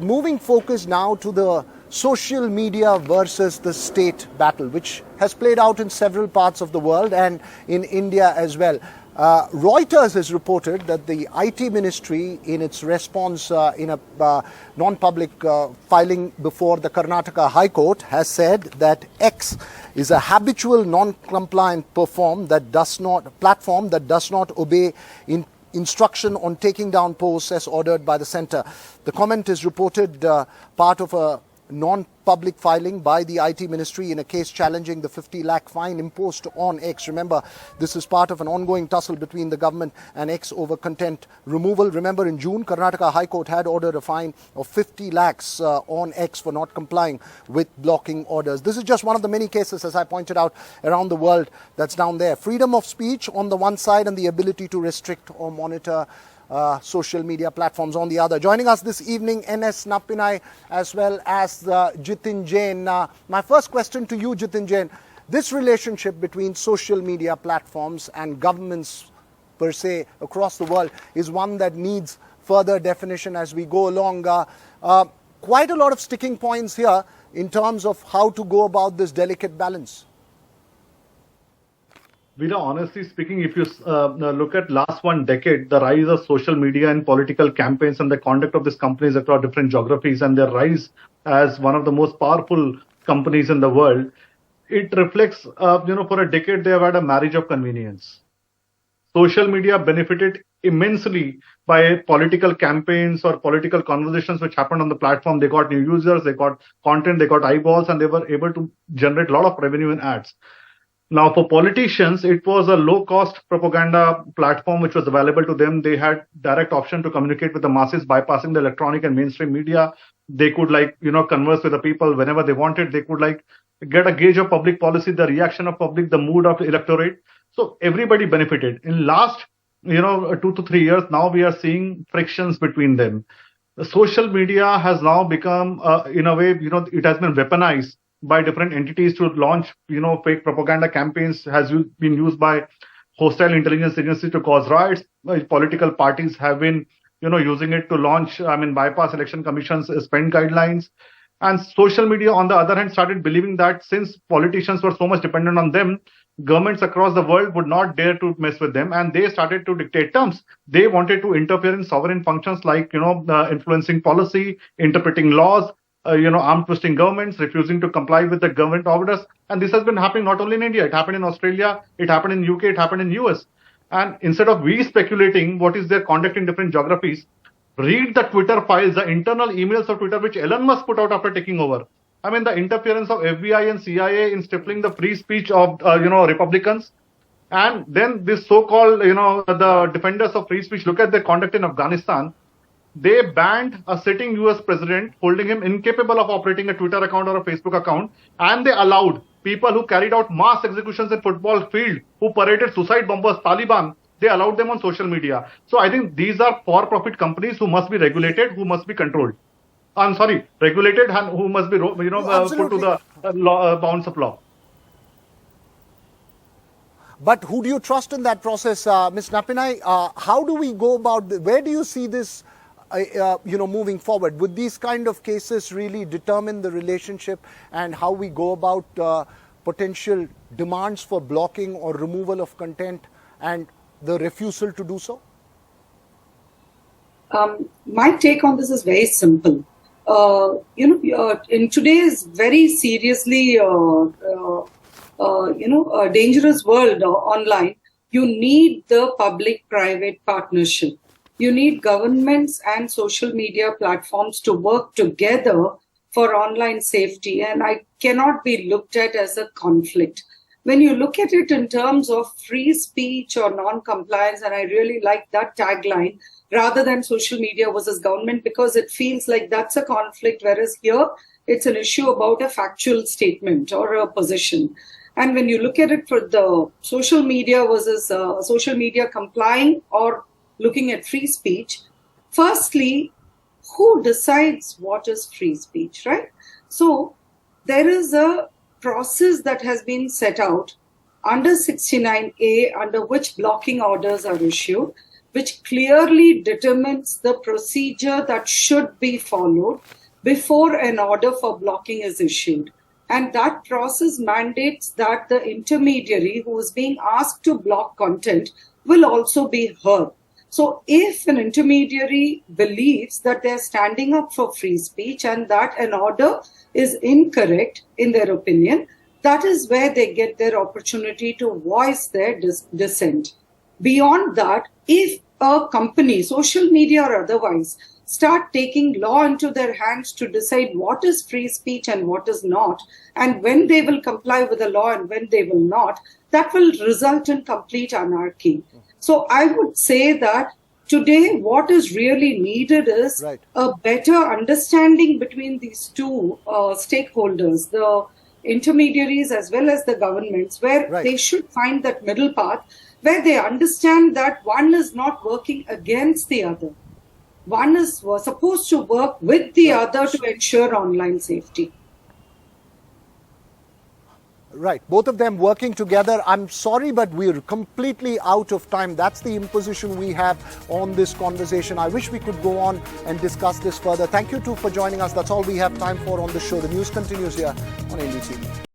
moving focus now to the social media versus the state battle, which has played out in several parts of the world and in India as well. Reuters has reported that the IT ministry, in its response in a non-public filing before the Karnataka High Court, has said that X is a habitual non-compliant platform that does not obey instruction on taking down posts as ordered by the centre. The comment is reported part of a non-public filing by the IT ministry in a case challenging the 50 lakh fine imposed on X. Remember, this is part of an ongoing tussle between the government and X over content removal. Remember, in June, Karnataka High Court had ordered a fine of 50 lakhs on X for not complying with blocking orders. This is just one of the many cases, as I pointed out, around the world that's down there. Freedom of speech on the one side and the ability to restrict or monitor social media platforms on the other. Joining us this evening, N.S. Nappinai as well as Jitin Jain. My first question to you, Jitin Jain, this relationship between social media platforms and governments per se across the world is one that needs further definition as we go along. Quite a lot of sticking points here in terms of how to go about this delicate balance. Veera, honestly speaking, if you look at last one decade, the rise of social media and political campaigns and the conduct of these companies across different geographies and their rise as one of the most powerful companies in the world, it reflects, for a decade they have had a marriage of convenience. Social media benefited immensely by political campaigns or political conversations which happened on the platform. They got new users, they got content, they got eyeballs, and they were able to generate a lot of revenue in ads. Now, for politicians, it was a low-cost propaganda platform which was available to them. They had direct option to communicate with the masses, bypassing the electronic and mainstream media. They could, converse with the people whenever they wanted. They could, get a gauge of public policy, the reaction of public, the mood of electorate. So everybody benefited. In last, 2 to 3 years, now we are seeing frictions between them. The social media has now become, in a way, it has been weaponized by different entities to launch, fake propaganda campaigns, has been used by hostile intelligence agencies to cause riots. Political parties have been, using it to launch, bypass election commission's spend guidelines. And social media, on the other hand, started believing that since politicians were so much dependent on them, governments across the world would not dare to mess with them. And they started to dictate terms. They wanted to interfere in sovereign functions like, influencing policy, interpreting laws, arm twisting governments, refusing to comply with the government orders. And this has been happening not only in India, it happened in Australia, it happened in UK, it happened in US. And instead of we speculating what is their conduct in different geographies, read the Twitter files, the internal emails of Twitter, which Elon Musk put out after taking over. The interference of FBI and CIA in stifling the free speech of, Republicans. And then this so-called, the defenders of free speech, look at their conduct in Afghanistan. They banned a sitting US president, holding him incapable of operating a Twitter account or a Facebook account. And they allowed people who carried out mass executions in football field, who paraded suicide bombers, Taliban, they allowed them on social media. So I think these are for-profit companies who must be regulated, who must be controlled. Regulated and who must be, put to the bounds of law. But who do you trust in that process, Ms. Nappinai? How do we go about where do you see this moving forward? Would these kind of cases really determine the relationship and how we go about potential demands for blocking or removal of content and the refusal to do so? My take on this is very simple. In today's very seriously, dangerous world online, you need the public-private partnership. You need governments and social media platforms to work together for online safety, and I cannot be looked at as a conflict. When you look at it in terms of free speech or non-compliance, and I really like that tagline, rather than social media versus government, because it feels like that's a conflict, whereas here it's an issue about a factual statement or a position. And when you look at it for the social media versus social media complying or looking at free speech, firstly, who decides what is free speech, right? So there is a process that has been set out under 69A, under which blocking orders are issued. which clearly determines the procedure that should be followed before an order for blocking is issued. And that process mandates that the intermediary who is being asked to block content will also be heard. So if an intermediary believes that they're standing up for free speech and that an order is incorrect in their opinion, that is where they get their opportunity to voice their dissent. Beyond that, if a company, social media or otherwise, start taking law into their hands to decide what is free speech and what is not, and when they will comply with the law and when they will not, that will result in complete anarchy. So I would say that today what is really needed is a better understanding between these two stakeholders, the intermediaries as well as the governments, where they should find that middle path, where they understand that one is not working against the other. One is supposed to work with the other to ensure online safety. Right, both of them working together. I'm sorry, but we're completely out of time. That's the imposition we have on this conversation. I wish we could go on and discuss this further. Thank you too for joining us. That's all we have time for on the show. The news continues here on NDTV.